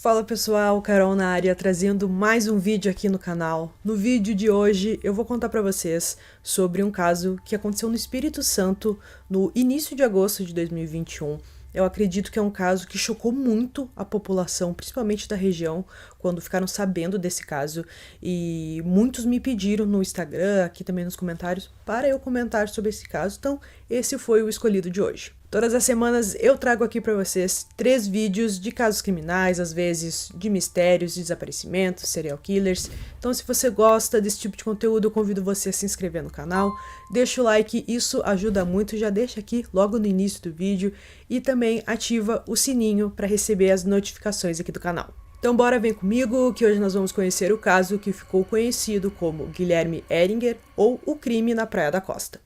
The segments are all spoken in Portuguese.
Fala pessoal, Carol na área, trazendo mais um vídeo aqui no canal. No vídeo de hoje eu vou contar pra vocês sobre um caso que aconteceu no Espírito Santo no início de agosto de 2021. Eu acredito que é um caso que chocou muito a população, principalmente da região, quando ficaram sabendo desse caso. E muitos me pediram no Instagram, aqui também nos comentários, para eu comentar sobre esse caso. Então, esse foi o escolhido de hoje. Todas as semanas eu trago aqui para vocês 3 vídeos de casos criminais, às vezes de mistérios, de desaparecimentos, serial killers. Então se você gosta desse tipo de conteúdo, eu convido você a se inscrever no canal. Deixa o like, isso ajuda muito, já deixa aqui logo no início do vídeo. E também ativa o sininho para receber as notificações aqui do canal. Então bora, vem comigo, que hoje nós vamos conhecer o caso que ficou conhecido como Guilherme Heringer, ou o crime na Praia da Costa.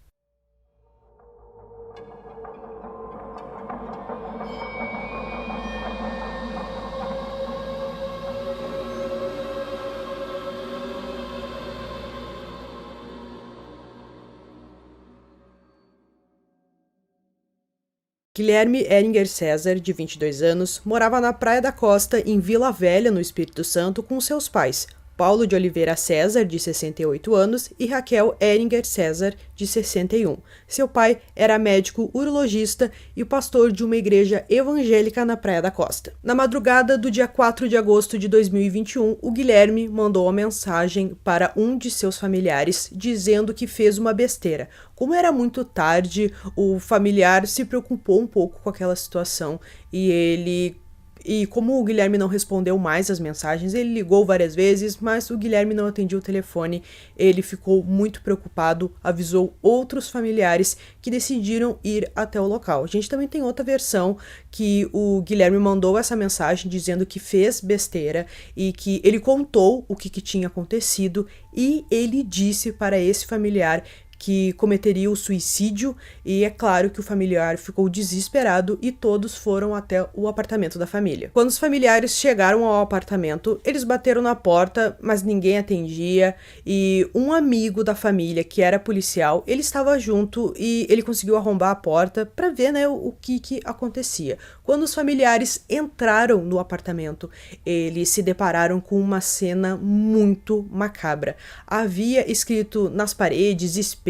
Guilherme Heringer César, de 22 anos, morava na Praia da Costa, em Vila Velha, no Espírito Santo, com seus pais, Paulo de Oliveira César, de 68 anos, e Raquel Heringer César, de 61. Seu pai era médico urologista e pastor de uma igreja evangélica na Praia da Costa. Na madrugada do dia 4 de agosto de 2021, o Guilherme mandou uma mensagem para um de seus familiares dizendo que fez uma besteira. Como era muito tarde, o familiar se preocupou um pouco com aquela situação e como o Guilherme não respondeu mais as mensagens, ele ligou várias vezes, mas o Guilherme não atendia o telefone. Ele ficou muito preocupado, avisou outros familiares que decidiram ir até o local. A gente também tem outra versão que o Guilherme mandou essa mensagem dizendo que fez besteira e que ele contou o que tinha acontecido e ele disse para esse familiar que cometeria o suicídio, e é claro que o familiar ficou desesperado e todos foram até o apartamento da família. Quando os familiares chegaram ao apartamento, eles bateram na porta, mas ninguém atendia, e um amigo da família, que era policial, ele estava junto e ele conseguiu arrombar a porta para ver, o que acontecia. Quando os familiares entraram no apartamento, eles se depararam com uma cena muito macabra. Havia escrito nas paredes, espelhos,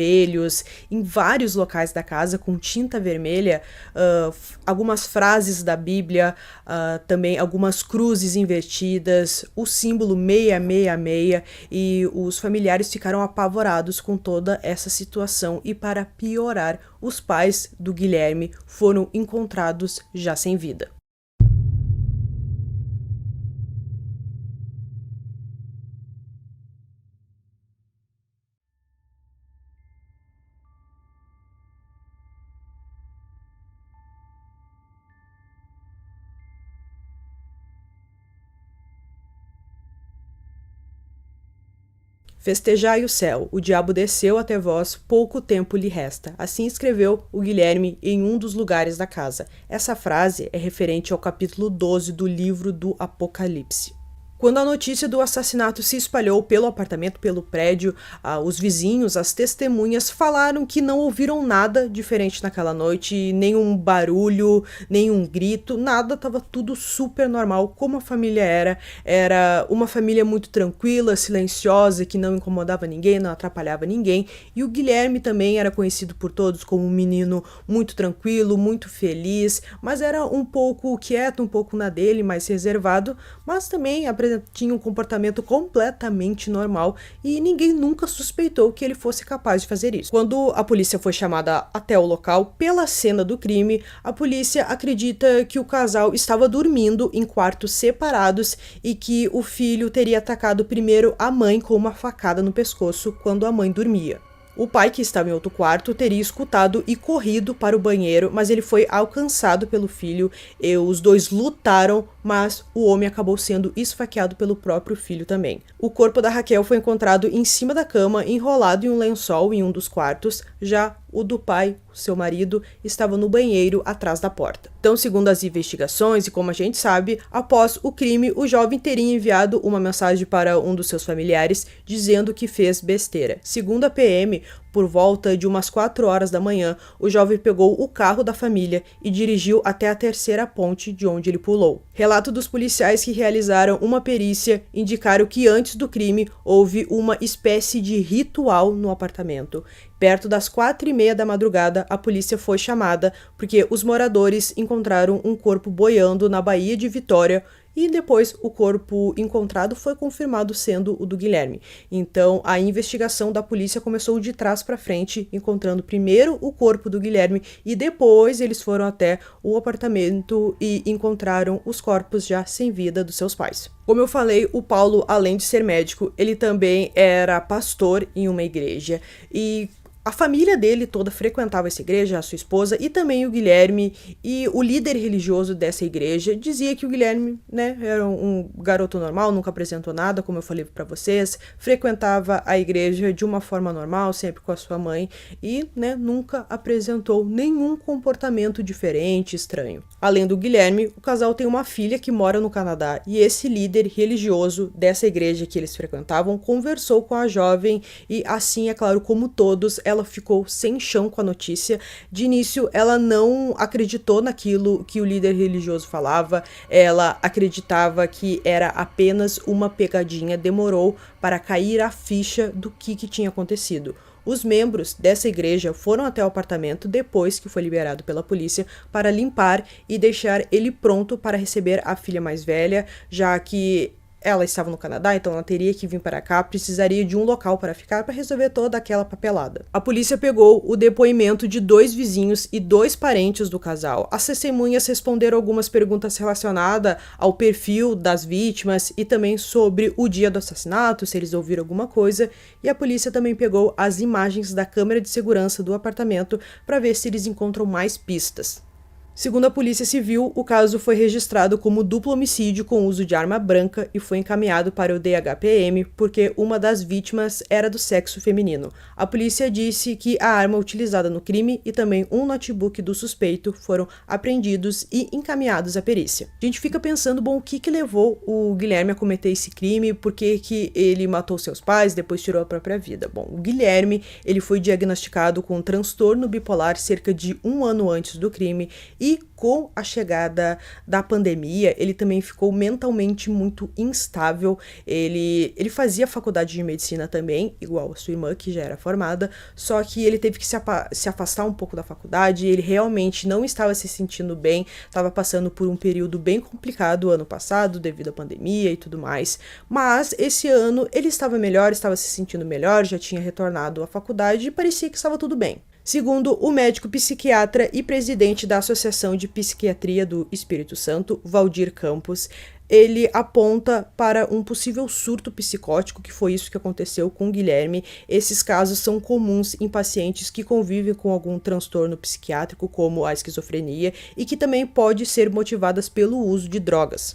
em vários locais da casa com tinta vermelha, algumas frases da Bíblia, também algumas cruzes invertidas, o símbolo 666, e os familiares ficaram apavorados com toda essa situação e, para piorar, os pais do Guilherme foram encontrados já sem vida. Festejai o céu, o diabo desceu até vós, pouco tempo lhe resta. Assim escreveu o Guilherme em um dos lugares da casa. Essa frase é referente ao capítulo 12 do livro do Apocalipse. Quando a notícia do assassinato se espalhou pelo apartamento, pelo prédio, os vizinhos, as testemunhas falaram que não ouviram nada diferente naquela noite, nenhum barulho, nenhum grito, nada, estava tudo super normal, como a família era uma família muito tranquila, silenciosa, que não incomodava ninguém, não atrapalhava ninguém, e o Guilherme também era conhecido por todos como um menino muito tranquilo, muito feliz, mas era um pouco quieto, um pouco na dele, mais reservado, mas também tinha um comportamento completamente normal e ninguém nunca suspeitou que ele fosse capaz de fazer isso. Quando a polícia foi chamada até o local pela cena do crime, a polícia acredita que o casal estava dormindo em quartos separados e que o filho teria atacado primeiro a mãe com uma facada no pescoço quando a mãe dormia. O pai, que estava em outro quarto, teria escutado e corrido para o banheiro, mas ele foi alcançado pelo filho e os dois lutaram, mas o homem acabou sendo esfaqueado pelo próprio filho também. O corpo da Raquel foi encontrado em cima da cama, enrolado em um lençol em um dos quartos, já o do pai, seu marido, estava no banheiro atrás da porta. Então, segundo as investigações e como a gente sabe, após o crime, o jovem teria enviado uma mensagem para um dos seus familiares dizendo que fez besteira. Segundo a PM, Por volta de umas 4 horas da manhã, o jovem pegou o carro da família e dirigiu até a terceira ponte de onde ele pulou. Relato dos policiais que realizaram uma perícia indicaram que antes do crime houve uma espécie de ritual no apartamento. Perto das 4h30 da madrugada, a polícia foi chamada porque os moradores encontraram um corpo boiando na Baía de Vitória e depois o corpo encontrado foi confirmado sendo o do Guilherme. Então a investigação da polícia começou de trás para frente, encontrando primeiro o corpo do Guilherme e depois eles foram até o apartamento e encontraram os corpos já sem vida dos seus pais. Como eu falei, o Paulo, além de ser médico, ele também era pastor em uma igreja e a família dele toda frequentava essa igreja, a sua esposa e também o Guilherme, e o líder religioso dessa igreja dizia que o Guilherme, era um garoto normal, nunca apresentou nada, como eu falei para vocês, frequentava a igreja de uma forma normal, sempre com a sua mãe e, nunca apresentou nenhum comportamento diferente, estranho. Além do Guilherme, o casal tem uma filha que mora no Canadá e esse líder religioso dessa igreja que eles frequentavam conversou com a jovem e assim, é claro, como todos, ela ficou sem chão com a notícia. De início, ela não acreditou naquilo que o líder religioso falava, ela acreditava que era apenas uma pegadinha, demorou para cair a ficha do que tinha acontecido. Os membros dessa igreja foram até o apartamento depois que foi liberado pela polícia para limpar e deixar ele pronto para receber a filha mais velha, já que ela estava no Canadá, então ela teria que vir para cá, precisaria de um local para ficar para resolver toda aquela papelada. A polícia pegou o depoimento de 2 vizinhos e 2 parentes do casal. As testemunhas responderam algumas perguntas relacionadas ao perfil das vítimas e também sobre o dia do assassinato, se eles ouviram alguma coisa, e a polícia também pegou as imagens da câmera de segurança do apartamento para ver se eles encontram mais pistas. Segundo a Polícia Civil, o caso foi registrado como duplo homicídio com uso de arma branca e foi encaminhado para o DHPM porque uma das vítimas era do sexo feminino. A polícia disse que a arma utilizada no crime e também um notebook do suspeito foram apreendidos e encaminhados à perícia. A gente fica pensando, o que levou o Guilherme a cometer esse crime, por que ele matou seus pais, depois tirou a própria vida? O Guilherme, ele foi diagnosticado com transtorno bipolar cerca de 1 ano antes do crime e com a chegada da pandemia, ele também ficou mentalmente muito instável. Ele fazia faculdade de medicina também, igual a sua irmã, que já era formada, só que ele teve que se afastar um pouco da faculdade, ele realmente não estava se sentindo bem, estava passando por um período bem complicado ano passado, devido à pandemia e tudo mais, mas esse ano ele estava melhor, estava se sentindo melhor, já tinha retornado à faculdade e parecia que estava tudo bem. Segundo o médico psiquiatra e presidente da Associação de Psiquiatria do Espírito Santo, Valdir Campos, ele aponta para um possível surto psicótico, que foi isso que aconteceu com o Guilherme. Esses casos são comuns em pacientes que convivem com algum transtorno psiquiátrico, como a esquizofrenia, e que também pode ser motivadas pelo uso de drogas.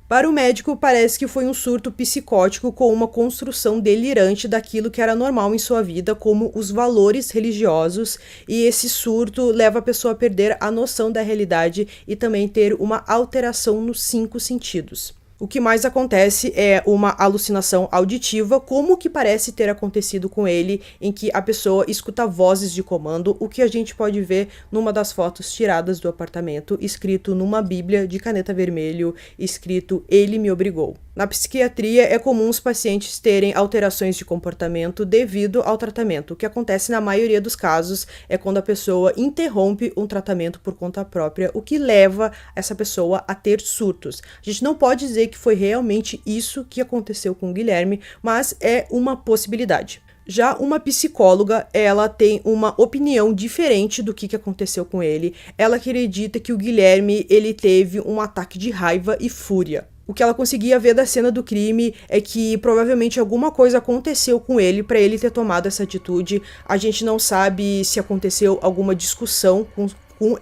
Para o médico, parece que foi um surto psicótico com uma construção delirante daquilo que era normal em sua vida, como os valores religiosos, e esse surto leva a pessoa a perder a noção da realidade e também ter uma alteração nos 5 sentidos. O que mais acontece é uma alucinação auditiva, como que parece ter acontecido com ele, em que a pessoa escuta vozes de comando, o que a gente pode ver numa das fotos tiradas do apartamento, escrito numa bíblia de caneta vermelho, escrito "Ele me obrigou". Na psiquiatria, é comum os pacientes terem alterações de comportamento devido ao tratamento. O que acontece na maioria dos casos é quando a pessoa interrompe um tratamento por conta própria, o que leva essa pessoa a ter surtos. A gente não pode dizer que foi realmente isso que aconteceu com o Guilherme, mas é uma possibilidade. Já uma psicóloga, ela tem uma opinião diferente do que aconteceu com ele. Ela acredita que o Guilherme, ele teve um ataque de raiva e fúria. O que ela conseguia ver da cena do crime é que provavelmente alguma coisa aconteceu com ele para ele ter tomado essa atitude. A gente não sabe se aconteceu alguma discussão com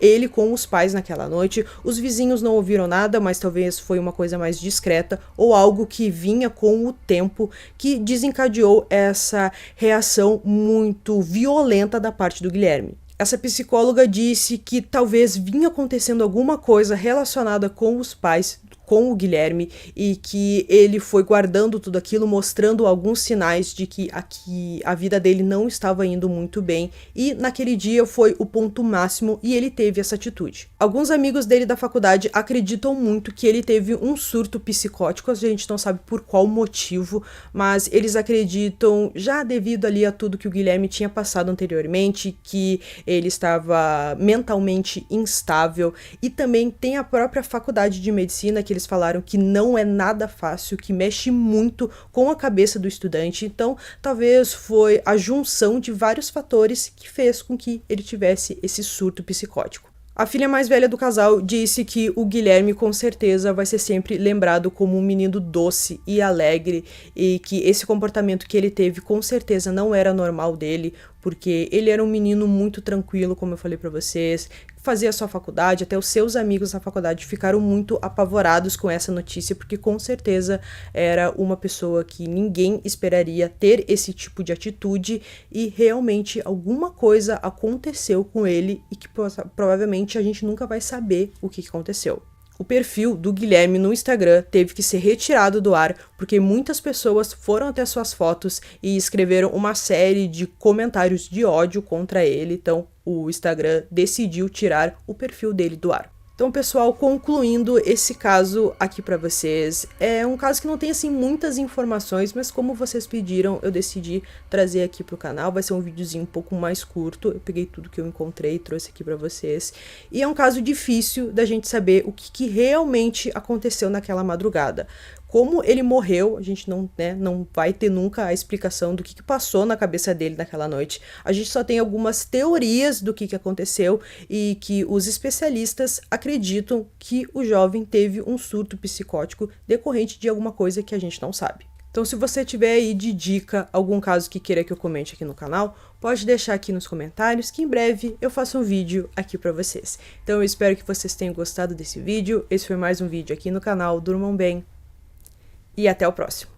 ele com os pais naquela noite. Os vizinhos não ouviram nada, mas talvez foi uma coisa mais discreta ou algo que vinha com o tempo que desencadeou essa reação muito violenta da parte do Guilherme. Essa psicóloga disse que talvez vinha acontecendo alguma coisa relacionada com os pais com o Guilherme e que ele foi guardando tudo aquilo, mostrando alguns sinais de que a vida dele não estava indo muito bem, e naquele dia foi o ponto máximo e ele teve essa atitude. Alguns amigos dele da faculdade acreditam muito que ele teve um surto psicótico, a gente não sabe por qual motivo, mas eles acreditam, já devido ali a tudo que o Guilherme tinha passado anteriormente, que ele estava mentalmente instável, e também tem a própria faculdade de medicina que eles falaram que não é nada fácil, que mexe muito com a cabeça do estudante, então talvez foi a junção de vários fatores que fez com que ele tivesse esse surto psicótico. A filha mais velha do casal disse que o Guilherme com certeza vai ser sempre lembrado como um menino doce e alegre, e que esse comportamento que ele teve com certeza não era normal dele, porque ele era um menino muito tranquilo, como eu falei pra vocês, fazia sua faculdade, até os seus amigos na faculdade ficaram muito apavorados com essa notícia, porque com certeza era uma pessoa que ninguém esperaria ter esse tipo de atitude, e realmente alguma coisa aconteceu com ele e que provavelmente a gente nunca vai saber o que aconteceu. O perfil do Guilherme no Instagram teve que ser retirado do ar porque muitas pessoas foram até suas fotos e escreveram uma série de comentários de ódio contra ele, então o Instagram decidiu tirar o perfil dele do ar. Então, pessoal, concluindo esse caso aqui pra vocês, é um caso que não tem, assim, muitas informações, mas como vocês pediram, eu decidi trazer aqui pro canal. Vai ser um videozinho um pouco mais curto, eu peguei tudo que eu encontrei e trouxe aqui pra vocês. E é um caso difícil da gente saber o que realmente aconteceu naquela madrugada. Como ele morreu, a gente não vai ter nunca a explicação do que passou na cabeça dele naquela noite. A gente só tem algumas teorias do que aconteceu e que os especialistas acreditam que o jovem teve um surto psicótico decorrente de alguma coisa que a gente não sabe. Então, se você tiver aí de dica algum caso que queira que eu comente aqui no canal, pode deixar aqui nos comentários que em breve eu faço um vídeo aqui pra vocês. Então, eu espero que vocês tenham gostado desse vídeo. Esse foi mais um vídeo aqui no canal. Durmam bem. E até o próximo.